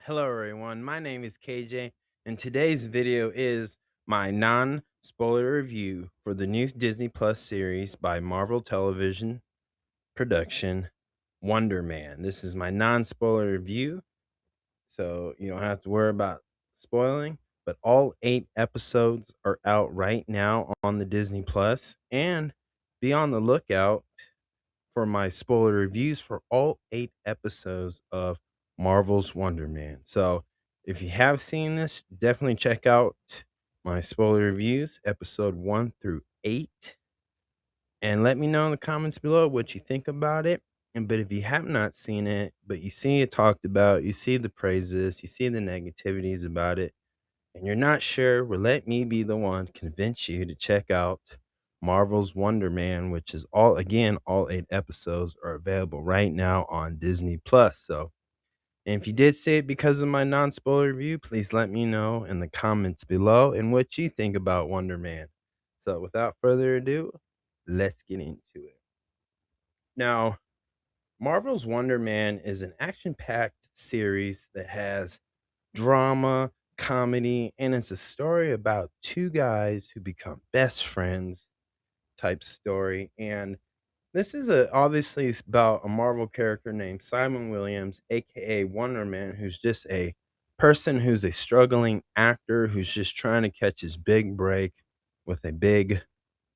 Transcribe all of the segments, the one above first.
Hello, everyone. My name is KJ, and today's video is my non spoiler review for the new Disney Plus series by Marvel Television production, Wonder Man. This is my non spoiler review, so you don't have to worry about spoiling. But all 8 episodes are out right now on the Disney Plus, and be on the lookout for my spoiler reviews for all 8 episodes of Marvel's Wonder Man. So, if you have seen this, definitely check out my spoiler reviews, episode 1 through 8, and let me know in the comments below what you think about it. And but if you have not seen it, but you see it talked about, you see the praises, you see the negativities about it, and you're not sure, well, let me be the one to convince you to check out Marvel's Wonder Man, which is all 8 episodes are available right now on Disney Plus. So, and if you did see it because of my non-spoiler review, please let me know in the comments below and what you think about Wonder Man. So, without further ado, let's get into it. Now, Marvel's Wonder Man is an action-packed series that has drama, comedy, and it's a story about two guys who become best friends type story. And this is obviously it's about a Marvel character named Simon Williams, aka Wonder Man, who's just a person who's a struggling actor who's just trying to catch his big break with a big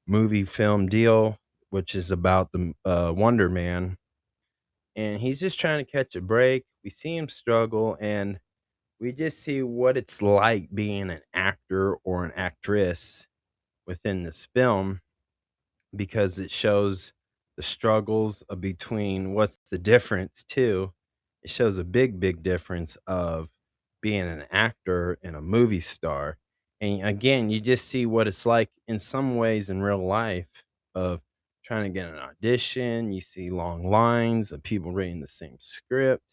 movie film deal, which is about the Wonder Man. And he's just trying to catch a break. We see him struggle, and we just see what it's like being an actor or an actress within this film because it shows the struggles of between what's the difference too. It shows a big difference of being an actor and a movie star. And again, you just see what it's like in some ways in real life of trying to get an audition. You see long lines of people reading the same script,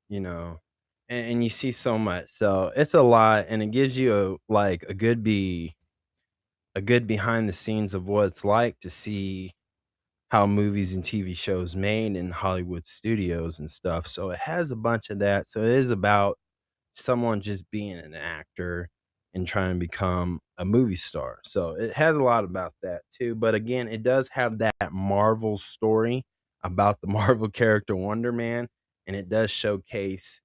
you know, and you see so much. So it's a lot, and it gives you a good behind the scenes of what it's like to see how movies and TV shows made in Hollywood studios and stuff. So it has a bunch of that. So it is about someone just being an actor and trying to become a movie star. So it has a lot about that too. But again, it does have that Marvel story about the Marvel character Wonder Man, and it does showcase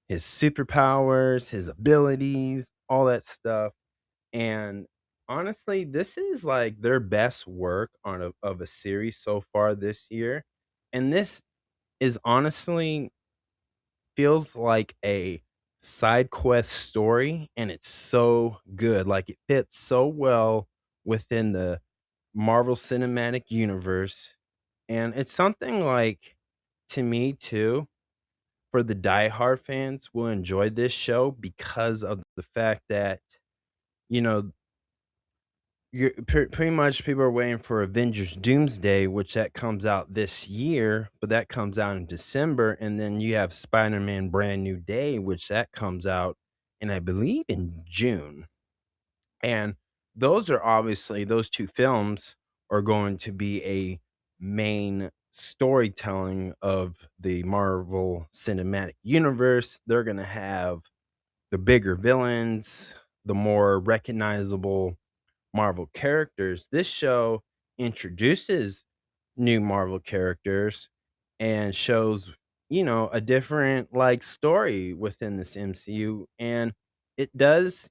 his superpowers, his abilities, all that stuff. And honestly, this is like their best work on of a series so far this year. And this is honestly feels like a side quest story, and it's so good. Like it fits so well within the Marvel Cinematic Universe. And it's something like, to me too, for the diehard fans will enjoy this show because of the fact that, you know, pretty much people are waiting for Avengers Doomsday, which that comes out this year, but that comes out in December. And then you have Spider-Man Brand New Day, which that comes out and I believe in June. And those are obviously those two films are going to be a main storytelling of the Marvel Cinematic Universe. They're going to have the bigger villains, the more recognizable Marvel characters. This show introduces new Marvel characters and shows, a different like story within this MCU, and it does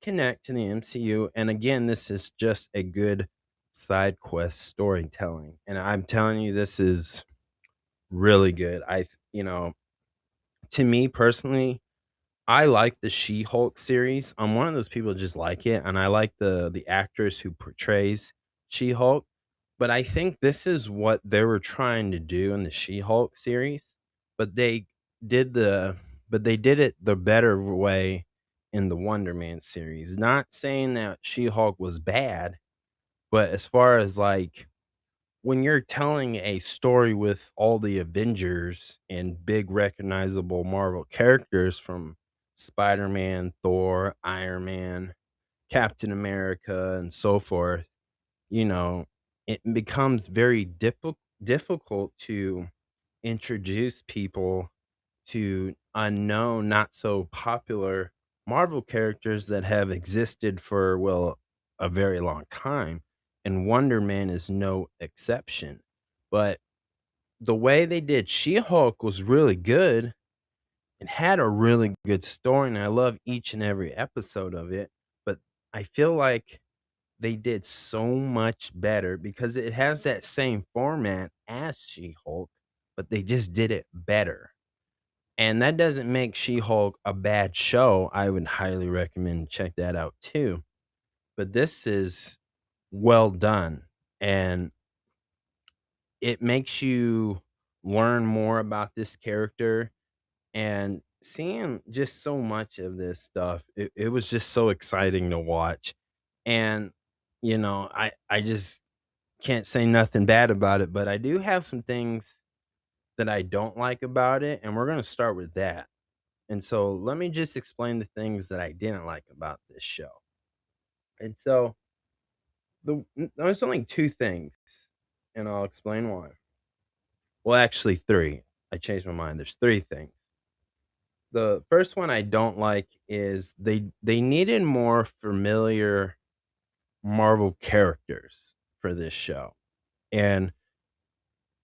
connect to the MCU. And again, this is just a good side quest storytelling. And I'm telling you, this is really good. To me personally, I like the She-Hulk series. I'm one of those people that just like it, and I like the actress who portrays She-Hulk. But I think this is what they were trying to do in the She-Hulk series, but they did it the better way in the Wonder Man series. Not saying that She-Hulk was bad, but as far as like when you're telling a story with all the Avengers and big recognizable Marvel characters from Spider-Man, Thor, Iron Man, Captain America, and so forth, you know, it becomes very difficult to introduce people to unknown, not so popular Marvel characters that have existed for, well, a very long time. And Wonder Man is no exception. But the way they did She Hulk was really good. It had a really good story, and I love each and every episode of it. But I feel like they did so much better because it has that same format as She Hulk, but they just did it better. And that doesn't make She Hulk a bad show. I would highly recommend check that out too. But this is well done, and it makes you learn more about this character, and seeing just so much of this stuff, it was just so exciting to watch. And I just can't say nothing bad about it, but I do have some things that I don't like about it, and we're going to start with that. And so let me just explain the things that I didn't like about this show. And so there's only two things, and I'll explain why. Well, actually, three. I changed my mind. There's three things. The first one I don't like is they needed more familiar Marvel characters for this show. And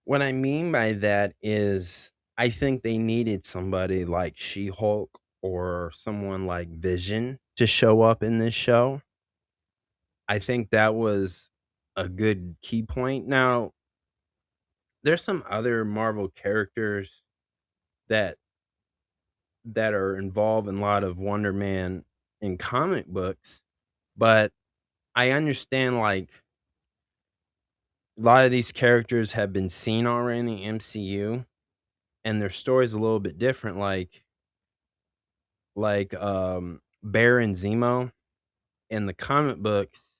what I mean by that is I think they needed somebody like She-Hulk or someone like Vision to show up in this show. I think that was a good key point. Now, there's some other Marvel characters that are involved in a lot of Wonder Man in comic books, but I understand like a lot of these characters have been seen already in the MCU and their story's a little bit different Baron Zemo in the comic books,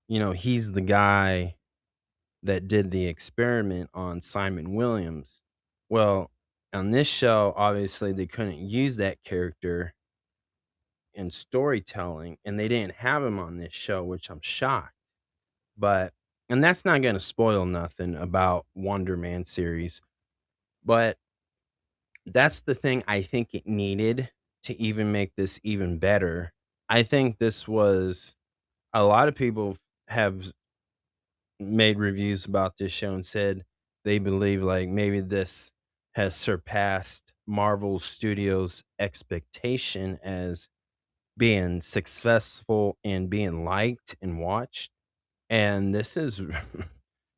he's the guy that did the experiment on Simon Williams. Well, on this show, obviously they couldn't use that character in storytelling and they didn't have him on this show, which I'm shocked. But and that's not going to spoil nothing about Wonder Man series, but that's the thing I think it needed to even make this even better. I think this was a lot of people have made reviews about this show and said they believe like maybe this has surpassed Marvel Studios' expectation as being successful and being liked and watched. And this is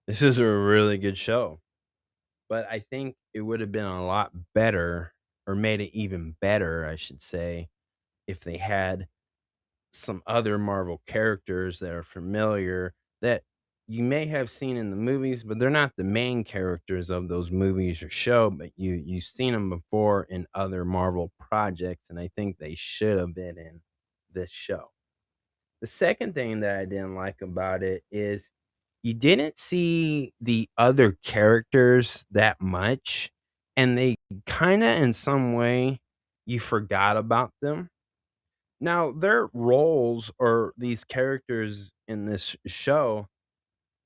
this is a really good show. But I think it would have been a lot better or made it even better, I should say, if they had some other Marvel characters that are familiar that you may have seen in the movies, but they're not the main characters of those movies or show, but you've seen them before in other Marvel projects, and I think they should have been in this show. The second thing that I didn't like about it is you didn't see the other characters that much, and they kinda in some way you forgot about them. Now, their roles or these characters in this show,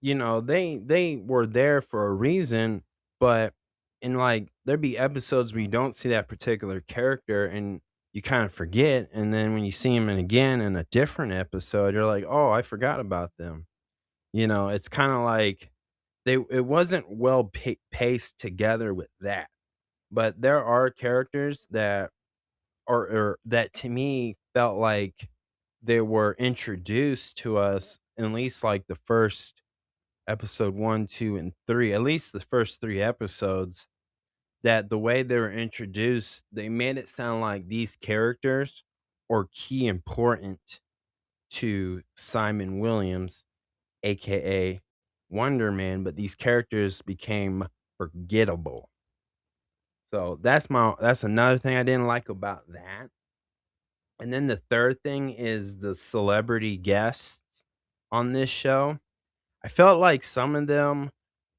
they were there for a reason, but in like there'd be episodes where you don't see that particular character and you kind of forget, and then when you see him again in a different episode, you're like, "Oh, I forgot about them." It's kind of like it wasn't well paced together with that. But there are characters that or that to me felt like they were introduced to us at least like the first episode 1, 2, and 3, at least the first 3 episodes, that the way they were introduced, they made it sound like these characters are key important to Simon Williams, aka Wonder Man, but these characters became forgettable. So that's another thing I didn't like about that. And then the third thing is the celebrity guests on this show. I felt like some of them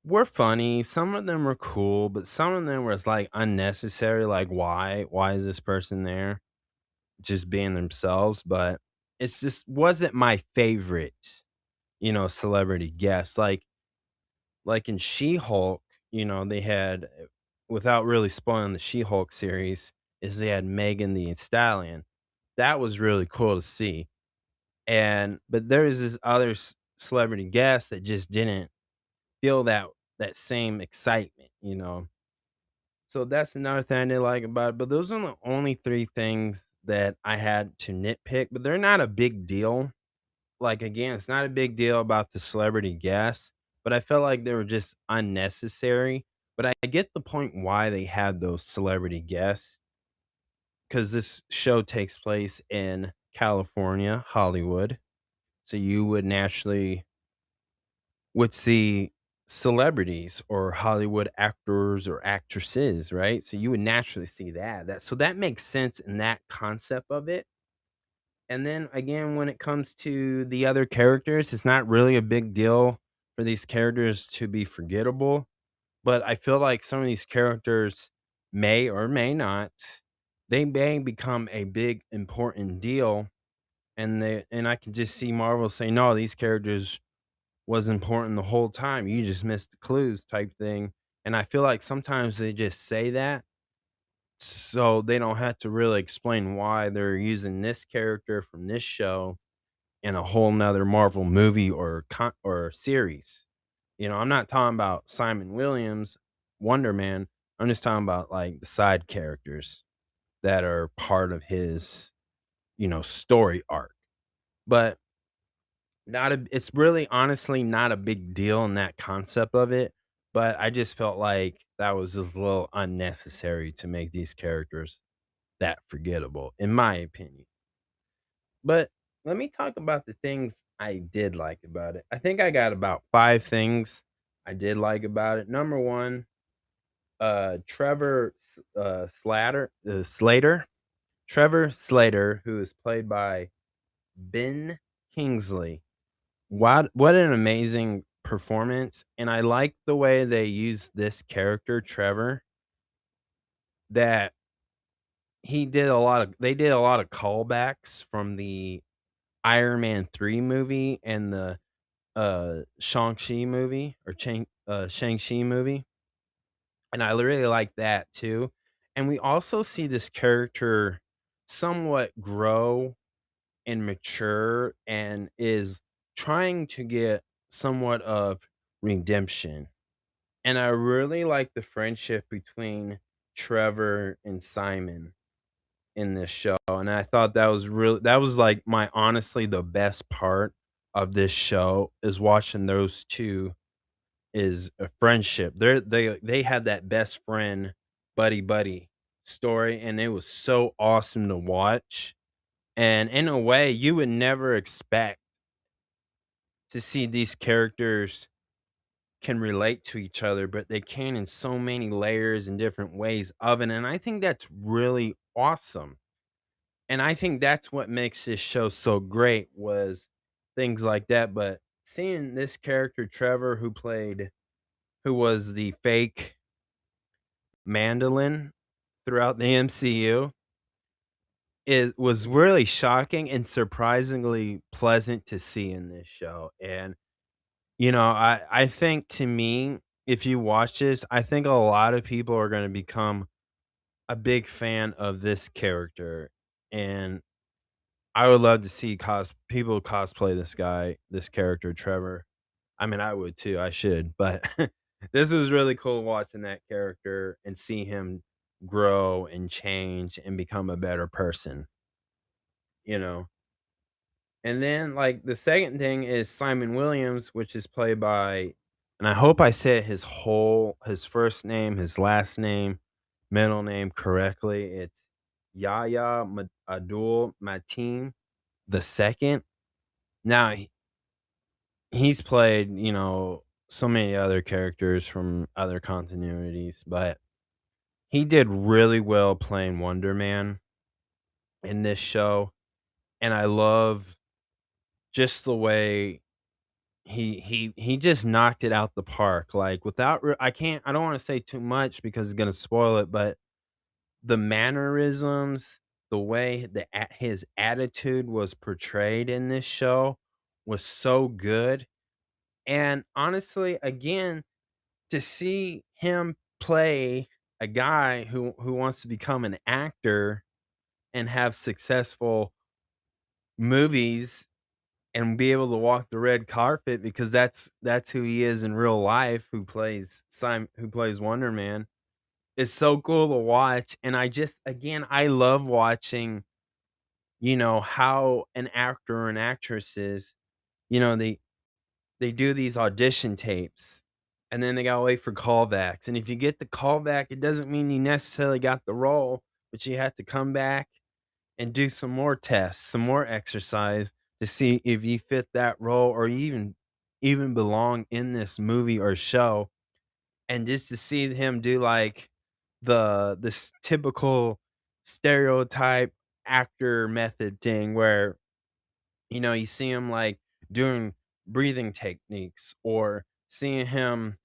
were funny, some of them were cool, but some of them was like unnecessary. Like, why? Why is this person there? Just being themselves. But it's just wasn't my favorite, celebrity guest. Like in She Hulk, they had without really spoiling the She-Hulk series, is they had Megan Thee Stallion. That was really cool to see. And but there is this other celebrity guest that just didn't feel that same excitement, you know. So that's another thing I didn't like about it. But those are the only three things that I had to nitpick, but they're not a big deal. Like again, it's not a big deal about the celebrity guests, but I felt like they were just unnecessary. But I get the point why they had those celebrity guests because this show takes place in California, Hollywood. So you would naturally would see celebrities or Hollywood actors or actresses, right? So you would naturally see that makes sense in that concept of it. And then again, when it comes to the other characters, it's not really a big deal for these characters to be forgettable. But I feel like some of these characters may or may not, they may become a big important deal. And I can just see Marvel say, no, these characters was important the whole time. You just missed the clues type thing. And I feel like sometimes they just say that so they don't have to really explain why they're using this character from this show in a whole nother Marvel movie or series. You know, I'm not talking about Simon Williams, Wonder Man. I'm just talking about like the side characters that are part of his, story arc. But not a it's really honestly not a big deal in that concept of it, but I just felt like that was just a little unnecessary to make these characters that forgettable, in my opinion. But let me talk about the things I did like about it. I think I got about 5 things I did like about it. Number 1, Slater. Trevor Slater, who is played by Ben Kingsley. What an amazing performance, and I like the way they used this character, Trevor, that they did a lot of callbacks from the Iron Man 3 movie and the, Shang-Chi movie or Shang-Chi movie, and I really like that too, and we also see this character somewhat grow and mature and is trying to get somewhat of redemption. And I really like the friendship between Trevor and Simon in this show. And I thought that was like my honestly the best part of this show is watching those two is a friendship. They had that best friend buddy story and it was so awesome to watch. And in a way, you would never expect to see these characters can relate to each other, but they can in so many layers and different ways of it. And I think that's really awesome. And I think that's what makes this show so great was things like that. But seeing this character, Trevor, who was the fake mandolin throughout the MCU, it was really shocking and surprisingly pleasant to see in this show. And I think to me, if you watch this, I think a lot of people are gonna become a big fan of this character, and I would love to see people cosplay this character, Trevor. I mean, I would too, I should, but this was really cool watching that character and see him grow and change and become a better person, you know? And then, like, the second thing is Simon Williams, which is played by and I hope I said his first name, his last name, middle name correctly. It's Yahya Abdul Mateen the second. Now he's played, so many other characters from other continuities, but he did really well playing Wonder Man in this show, and I love just the way he just knocked it out the park, like, I don't wanna say too much because it's gonna spoil it, but the mannerisms, the way his attitude was portrayed in this show was so good, and honestly, again, to see him play a guy who wants to become an actor and have successful movies and be able to walk the red carpet because that's who he is in real life, who plays Wonder Man. It's so cool to watch, and I just again, I love watching, how an actor or an actress is, they do these audition tapes, and then they gotta wait for callbacks, and if you get the callback, it doesn't mean you necessarily got the role, but you have to come back and do some more tests, some more exercise to see if you fit that role or even belong in this movie or show. And just to see him do like this typical stereotype actor method thing where you see him like doing breathing techniques or seeing him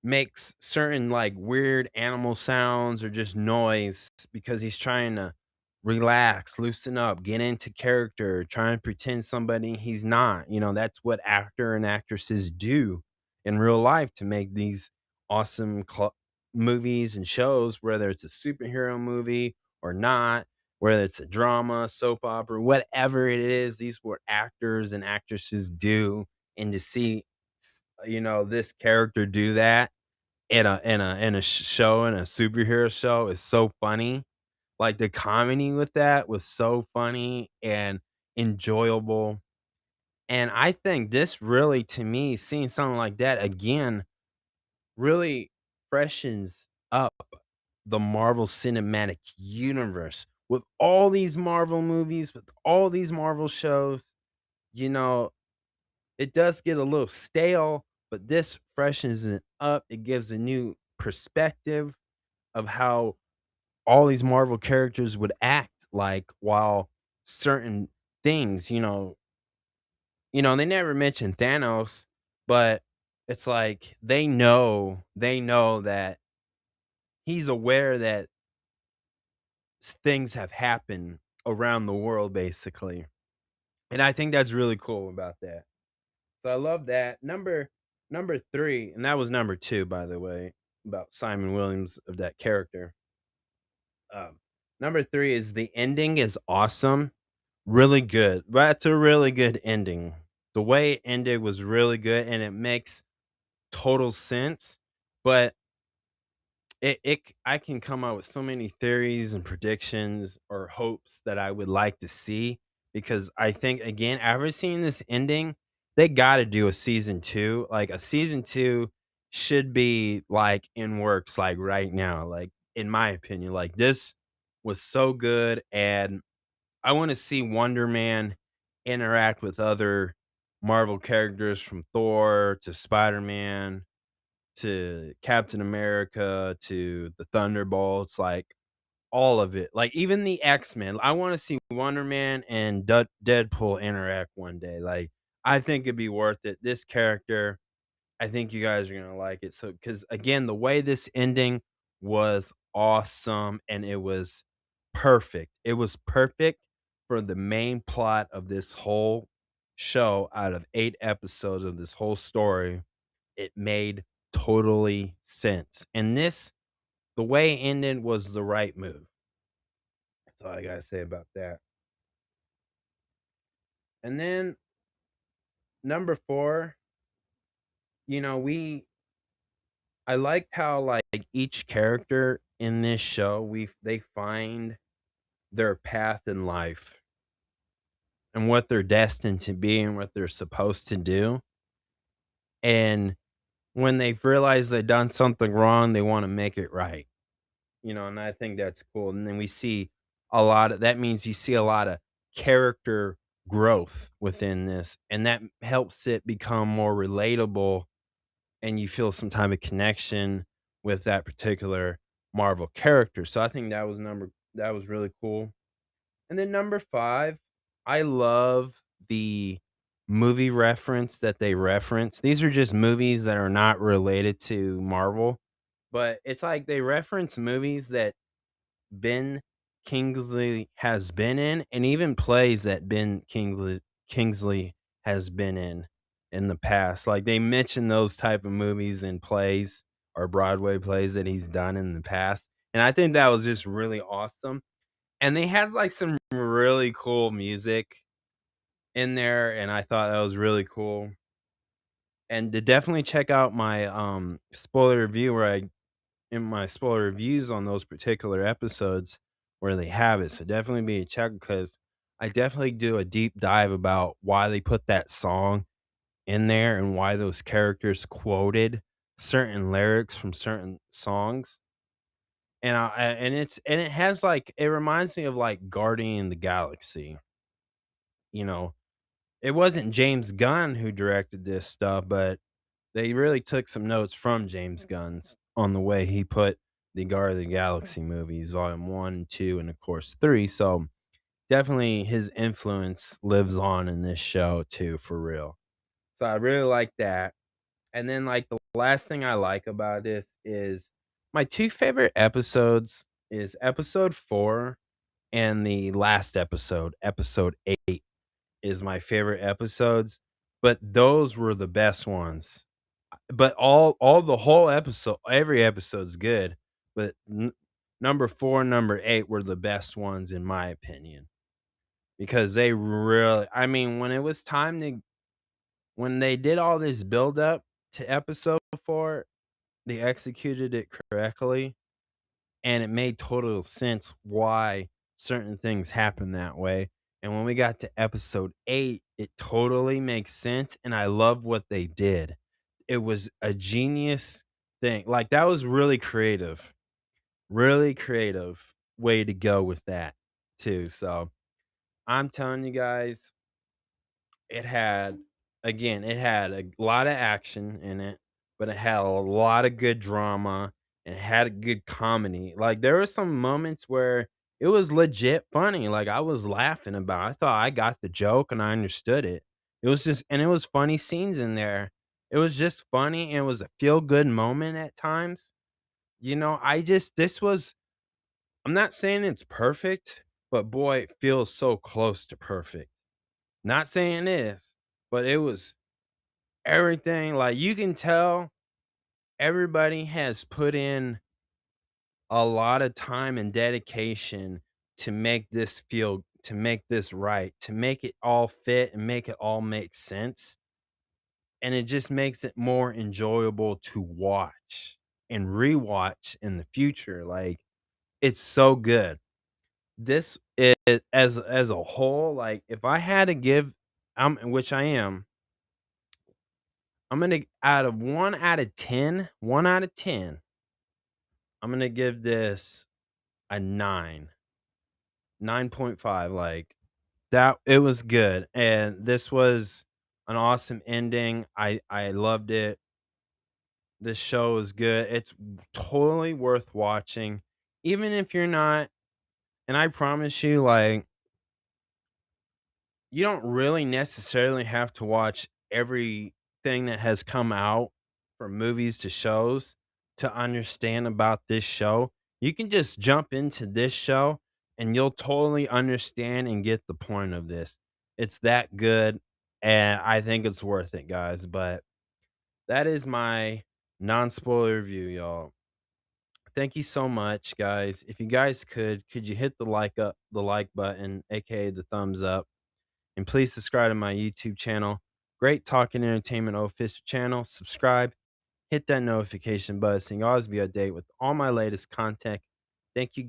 makes certain like weird animal sounds or just noise because he's trying to relax, loosen up, get into character, try and pretend somebody he's not. That's what actor and actresses do in real life to make these awesome movies and shows, whether it's a superhero movie or not, whether it's a drama, soap opera, whatever it is, these what actors and actresses do. And to see, this character do that in a show, in a superhero show is so funny. Like, the comedy with that was so funny and enjoyable, and I think this really, to me, seeing something like that again, really freshens up the Marvel Cinematic Universe. With all these Marvel movies, with all these Marvel shows, you know, it does get a little stale, but this freshens it up. It gives a new perspective of how all these Marvel characters would act like while certain things, they never mention Thanos, but it's like they know that he's aware that things have happened around the world basically. And I think that's really cool about that. So I love that. Number 3, and that was number 2 by the way, about Simon Williams of that character. Um, Number 3 is the ending is awesome, really good. That's a really good ending. The way it ended was really good, and it makes total sense. But I can come up with so many theories and predictions or hopes that I would like to see because I think again, after seeing this ending, they got to do a season 2. Like a season 2 should be like in works like right now. Like in my opinion, like this was so good and I want to see Wonder Man interact with other Marvel characters from Thor to Spider-Man to Captain America to the Thunderbolts, like all of it. Like even the X-Men. I want to see Wonder Man and Deadpool interact one day. Like I think it'd be worth it. This character, I think you guys are going to like it. So cuz again, the way this ending was awesome and it was perfect. It was perfect for the main plot of this whole show out of 8 episodes of this whole story. It made totally sense. And the way it ended was the right move. That's all I gotta say about that. And then number 4, you know, we I liked how like each character in this show they find their path in life and what they're destined to be and what they're supposed to do. And when they've realized they've done something wrong, they want to make it right. And I think that's cool. And then we see that means you see a lot of character growth within this, and that helps it become more relatable and you feel some type of connection with that particular Marvel character. So I think that was really cool. And then number 5, I love the movie reference that they reference. These are just movies that are not related to Marvel, but it's like they reference movies that Ben Kingsley has been in, and even plays that Kingsley has been in the past. Like they mention those type of movies and plays or Broadway plays that he's done in the past. And I think that was just really awesome. And they had like some really cool music in there, and I thought that was really cool. And to definitely check out my spoiler review where I in my spoiler reviews on those particular episodes where they have it. So definitely be a check because I definitely do a deep dive about why they put that song in there and why those characters quoted certain lyrics from certain songs. And it has like it reminds me of like Guardian the Galaxy. You know, it wasn't James Gunn who directed this stuff, but they really took some notes from James Gunn's on the way he put the Guard of the Galaxy movies, volume 1, 2, and of course 3. So definitely his influence lives on in this show too, for real. So I really like that. And then like the last thing I like about this is my two favorite episodes is episode 4 and the last episode, episode 8 is my favorite episodes, but those were the best ones. But all the whole episode every episode's good, but number 4 and number 8 were the best ones in my opinion, because they really I mean, when they did all this build up to episode 4, they executed it correctly, and it made total sense why certain things happen that way. And when we got to episode 8, it totally makes sense, and I love what they did. It was a genius thing. Like, that was really creative way to go with that too. So, I'm telling you guys, it had it had a lot of action in it, but it had a lot of good drama and it had a good comedy. Like, there were some moments where it was legit funny, like, I was laughing about I thought I got the joke and I understood it. It was just and it was funny scenes in there. It was just funny and it was a feel-good moment at times. I just this was I'm not saying it's perfect, but boy, it feels so close to perfect. Not saying this, but it was everything, like, you can tell everybody has put in a lot of time and dedication to make this right, to make it all fit and make it all make sense, and it just makes it more enjoyable to watch and rewatch in the future, like, it's so good. This is as a whole, like, if I had to give which I am, I'm gonna out of 1 out of 10, 1 out of 10, I'm gonna give this a 9, 9.5, like, that it was good, and this was an awesome ending. I loved it. This show is good. It's totally worth watching, even if you're not and I promise you, like, you don't really necessarily have to watch everything that has come out from movies to shows to understand about this show. You can just jump into this show and you'll totally understand and get the point of this. It's that good and I think it's worth it, guys. But that is my non-spoiler review, y'all. Thank you so much, guys. If you guys could you hit the like button, aka the thumbs up? And please subscribe to my YouTube channel. Great Talking Entertainment official channel. Subscribe, hit that notification button so you can always be updated with all my latest content. Thank you